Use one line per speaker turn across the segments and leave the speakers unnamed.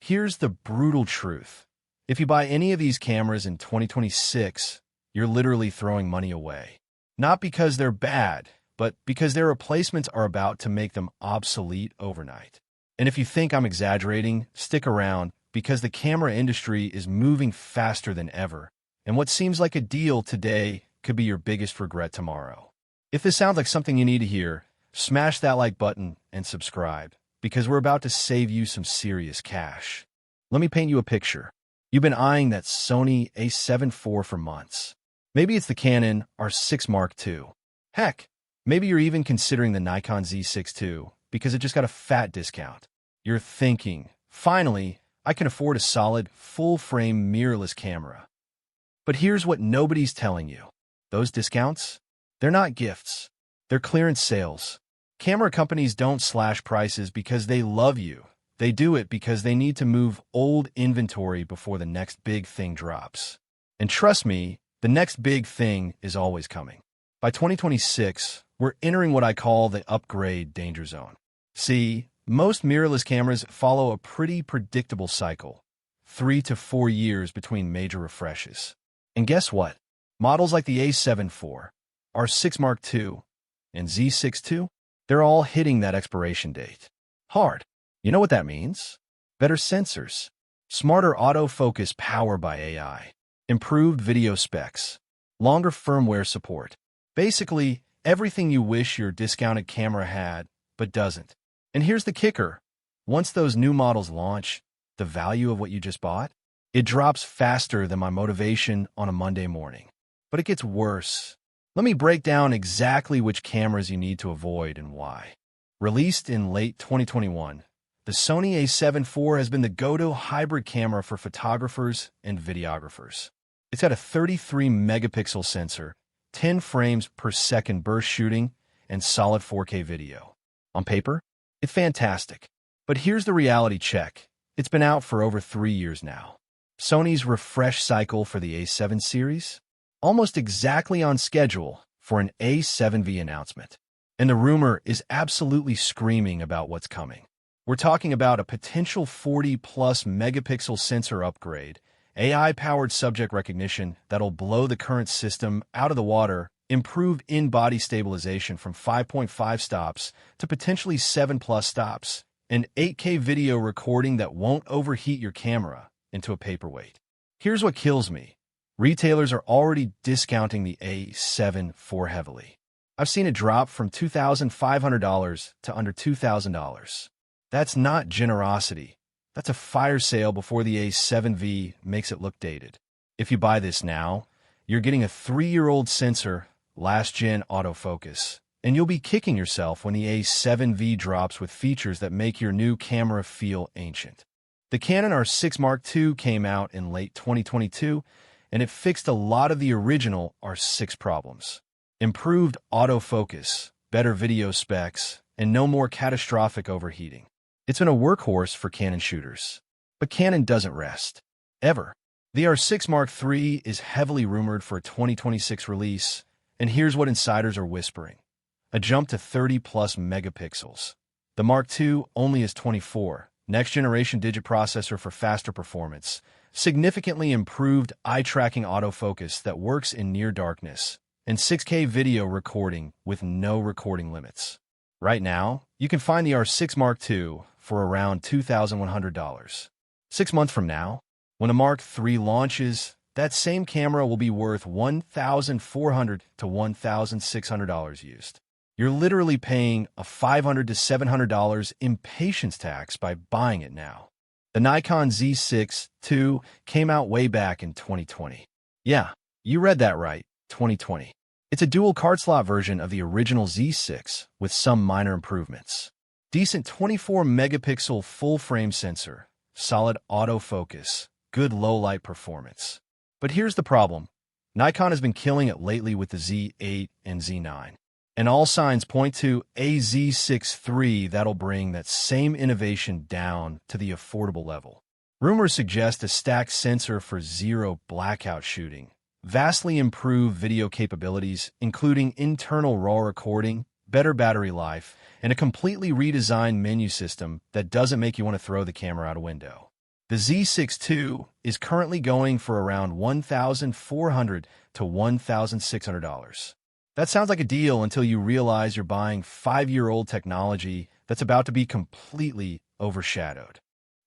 Here's the brutal truth. If you buy any of these cameras in 2026, you're literally throwing money away. Not because they're bad, but because their replacements are about to make them obsolete overnight. And if you think I'm exaggerating, stick around, because the camera industry is moving faster than ever, and what seems like a deal today could be your biggest regret tomorrow. If this sounds like something you need to hear, smash that like button and subscribe, because we're about to save you some serious cash. Let me paint you a picture. You've been eyeing that Sony A7 IV for months. Maybe it's the Canon R6 Mark II. Heck, maybe you're even considering the Nikon Z6 II because it just got a fat discount. You're thinking, finally, I can afford a solid, full-frame mirrorless camera. But here's what nobody's telling you. Those discounts? They're not gifts. They're clearance sales. Camera companies don't slash prices because they love you. They do it because they need to move old inventory before the next big thing drops. And trust me, the next big thing is always coming. By 2026, we're entering what I call the upgrade danger zone. See, most mirrorless cameras follow a pretty predictable cycle, 3 to 4 years between major refreshes. And guess what? Models like the A7 IV, R6 Mark II, and Z6 II, they're all hitting that expiration date. Hard. You know what that means? Better sensors, smarter autofocus powered by AI, improved video specs, longer firmware support. Basically, everything you wish your discounted camera had, but doesn't. And here's the kicker. Once those new models launch, the value of what you just bought, it drops faster than my motivation on a Monday morning. But it gets worse. Let me break down exactly which cameras you need to avoid and why. Released in late 2021, the Sony A7 IV has been the go-to hybrid camera for photographers and videographers. It's got a 33-megapixel sensor, 10 frames per second burst shooting, and solid 4K video. On paper, it's fantastic. But here's the reality check. It's been out for over 3 years now. Sony's refresh cycle for the A7 series? Almost exactly on schedule for an A7V announcement. And the rumor is absolutely screaming about what's coming. We're talking about a potential 40-plus megapixel sensor upgrade, AI-powered subject recognition that'll blow the current system out of the water, improved in-body stabilization from 5.5 stops to potentially 7-plus stops, and 8K video recording that won't overheat your camera into a paperweight. Here's what kills me. Retailers are already discounting the A7 IV heavily. I've seen it drop from $2,500 to under $2,000. That's not generosity. That's a fire sale before the A7V makes it look dated. If you buy this now, you're getting a 3-year-old sensor, last-gen autofocus, and you'll be kicking yourself when the A7V drops with features that make your new camera feel ancient. The Canon R6 Mark II came out in late 2022, and it fixed a lot of the original R6 problems. Improved autofocus, better video specs, and no more catastrophic overheating. It's been a workhorse for Canon shooters. But Canon doesn't rest. Ever. The R6 Mark III is heavily rumored for a 2026 release, and here's what insiders are whispering. A jump to 30-plus megapixels. The Mark II only is 24. Next-generation digit processor for faster performance. Significantly improved eye-tracking autofocus that works in near darkness. And 6K video recording with no recording limits. Right now, you can find the R6 Mark II for around $2,100. 6 months from now, when the Mark III launches, that same camera will be worth $1,400 to $1,600 used. You're literally paying a $500 to $700 impatience tax by buying it now. The Nikon Z6 II came out way back in 2020. Yeah, you read that right, 2020. It's a dual card slot version of the original Z6 with some minor improvements. Decent 24-megapixel full-frame sensor, solid autofocus, good low-light performance. But here's the problem. Nikon has been killing it lately with the Z8 and Z9. And all signs point to a Z6 III that'll bring that same innovation down to the affordable level. Rumors suggest a stacked sensor for zero blackout shooting, vastly improved video capabilities, including internal RAW recording, better battery life, and a completely redesigned menu system that doesn't make you want to throw the camera out a window. The Z6 II is currently going for around $1,400 to $1,600. That sounds like a deal until you realize you're buying 5-year-old technology that's about to be completely overshadowed.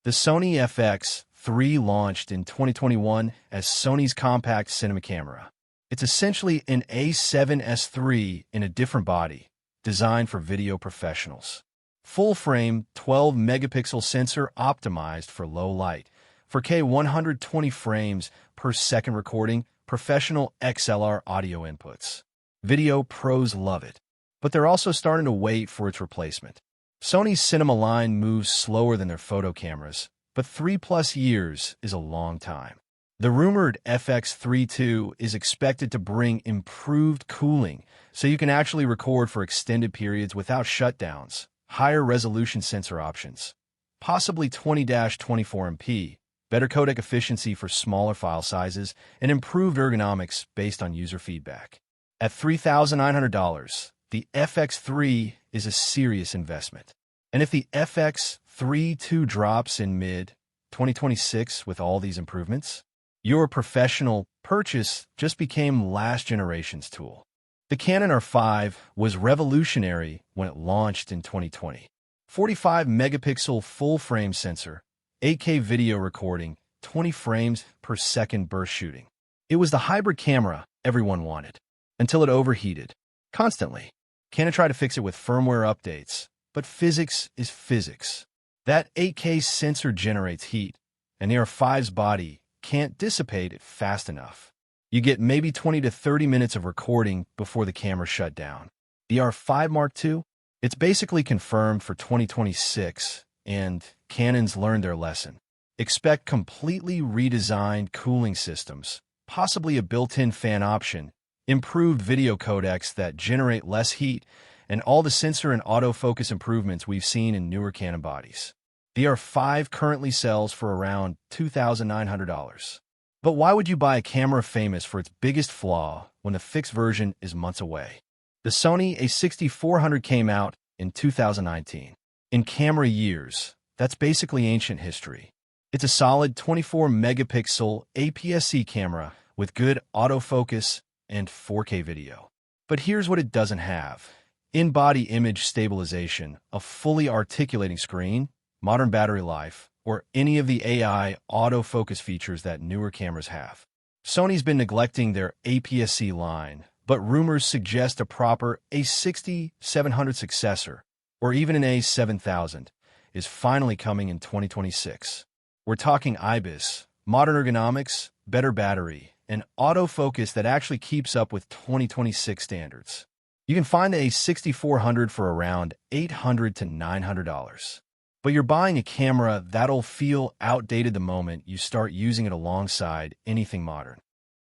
The Sony FX3 launched in 2021 as Sony's compact cinema camera. It's essentially an A7 III in a different body, designed for video professionals. Full-frame 12-megapixel sensor optimized for low light, 4K 120 frames per second recording, professional XLR audio inputs. Video pros love it, but they're also starting to wait for its replacement. Sony's cinema line moves slower than their photo cameras, but 3+ years is a long time. The rumored FX3 II is expected to bring improved cooling, so you can actually record for extended periods without shutdowns, higher resolution sensor options, possibly 20-24MP, better codec efficiency for smaller file sizes, and improved ergonomics based on user feedback. At $3,900, the FX3 is a serious investment. And if the FX3 II drops in mid-2026 with all these improvements, your professional purchase just became last generation's tool. The Canon R5 was revolutionary when it launched in 2020. 45-megapixel full-frame sensor, 8K video recording, 20 frames per second burst shooting. It was the hybrid camera everyone wanted, until it overheated. Constantly. Canon tried to fix it with firmware updates, but physics is physics. That 8K sensor generates heat, and the R5's body can't dissipate it fast enough. You get maybe 20 to 30 minutes of recording before the camera shut down. The R5 Mark II? It's basically confirmed for 2026, and Canon's learned their lesson. Expect completely redesigned cooling systems, possibly a built-in fan option, improved video codecs that generate less heat, and all the sensor and autofocus improvements we've seen in newer Canon bodies. The R5 currently sells for around $2,900. But why would you buy a camera famous for its biggest flaw when the fixed version is months away? The Sony A7 IV came out in 2019. In camera years, that's basically ancient history. It's a solid 24-megapixel APS-C camera with good autofocus and 4K video. But here's what it doesn't have. In-body image stabilization, a fully articulating screen, modern battery life, or any of the AI autofocus features that newer cameras have. Sony's been neglecting their APS-C line, but rumors suggest a proper A6700 successor, or even an A7000, is finally coming in 2026. We're talking IBIS, modern ergonomics, better battery, and autofocus that actually keeps up with 2026 standards. You can find the A6400 for around $800 to $900. But you're buying a camera that'll feel outdated the moment you start using it alongside anything modern.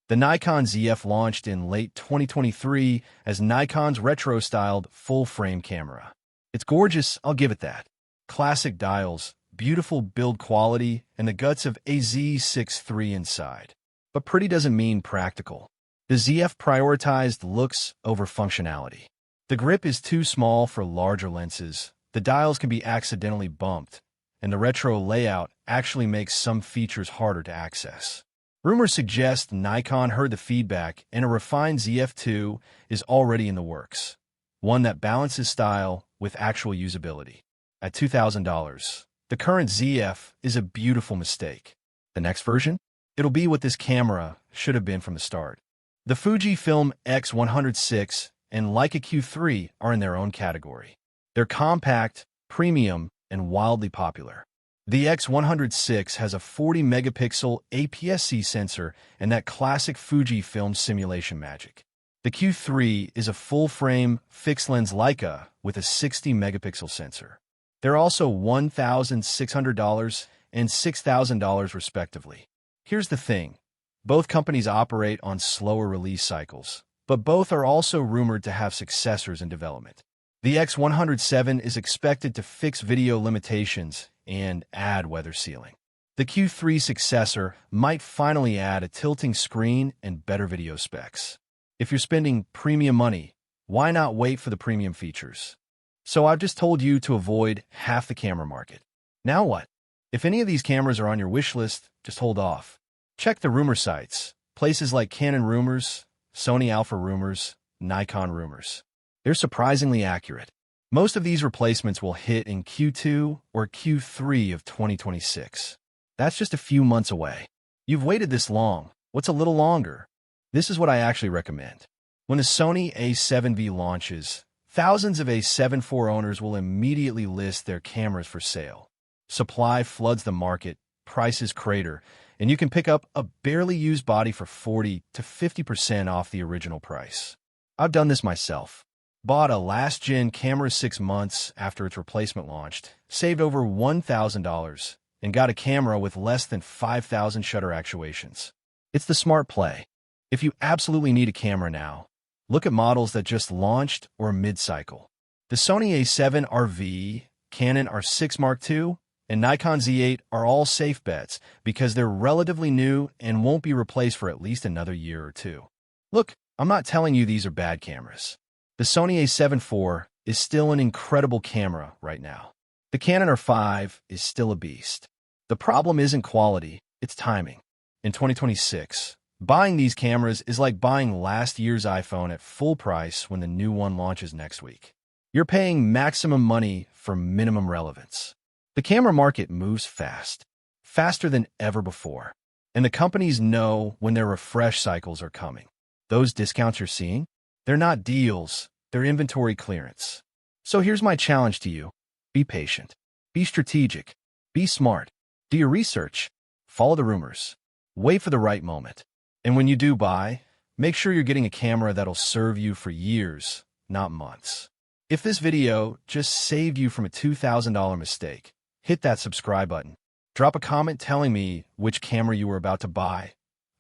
The Nikon ZF launched in late 2023 as Nikon's retro-styled full-frame camera. It's gorgeous, I'll give it that. Classic dials, beautiful build quality, and the guts of a Z6 III inside. But pretty doesn't mean practical. The ZF prioritized looks over functionality. The grip is too small for larger lenses. The dials can be accidentally bumped, and the retro layout actually makes some features harder to access. Rumors suggest Nikon heard the feedback and a refined ZF2 is already in the works, one that balances style with actual usability. At $2,000, the current ZF is a beautiful mistake. The next version? It'll be what this camera should have been from the start. The Fujifilm X106 and Leica Q3 are in their own category. They're compact, premium, and wildly popular. The X106 has a 40-megapixel APS-C sensor and that classic Fujifilm simulation magic. The Q3 is a full-frame, fixed-lens Leica with a 60-megapixel sensor. They're also $1,600 and $6,000 respectively. Here's the thing. Both companies operate on slower release cycles, but both are also rumored to have successors in development. The X107 is expected to fix video limitations and add weather sealing. The Q3 successor might finally add a tilting screen and better video specs. If you're spending premium money, why not wait for the premium features? So I've just told you to avoid half the camera market. Now what? If any of these cameras are on your wish list, just hold off. Check the rumor sites, places like Canon Rumors, Sony Alpha Rumors, Nikon Rumors. They're surprisingly accurate. Most of these replacements will hit in Q2 or Q3 of 2026. That's just a few months away. You've waited this long. What's a little longer? This is what I actually recommend. When the Sony A7 V launches, thousands of A7 IV owners will immediately list their cameras for sale. Supply floods the market, prices crater, and you can pick up a barely used body for 40 to 50% off the original price. I've done this myself. Bought a last-gen camera 6 months after its replacement launched, saved over $1,000, and got a camera with less than 5,000 shutter actuations. It's the smart play. If you absolutely need a camera now, look at models that just launched or mid-cycle. The Sony A7 IV, Canon R6 Mark II, and Nikon Z8 are all safe bets because they're relatively new and won't be replaced for at least another year or two. Look, I'm not telling you these are bad cameras. The Sony A7 IV is still an incredible camera right now. The Canon R5 is still a beast. The problem isn't quality, it's timing. In 2026, buying these cameras is like buying last year's iPhone at full price when the new one launches next week. You're paying maximum money for minimum relevance. The camera market moves fast, faster than ever before, and the companies know when their refresh cycles are coming. Those discounts you're seeing, they're not deals, they're inventory clearance. So here's my challenge to you. Be patient, be strategic, be smart, do your research, follow the rumors, wait for the right moment. And when you do buy, make sure you're getting a camera that'll serve you for years, not months. If this video just saved you from a $2,000 mistake, hit that subscribe button. Drop a comment telling me which camera you were about to buy.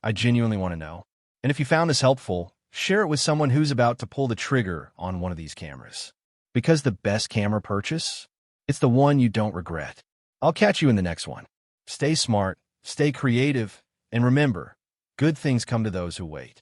I genuinely want to know. And if you found this helpful, share it with someone who's about to pull the trigger on one of these cameras. Because the best camera purchase, it's the one you don't regret. I'll catch you in the next one. Stay smart, stay creative, and remember, good things come to those who wait.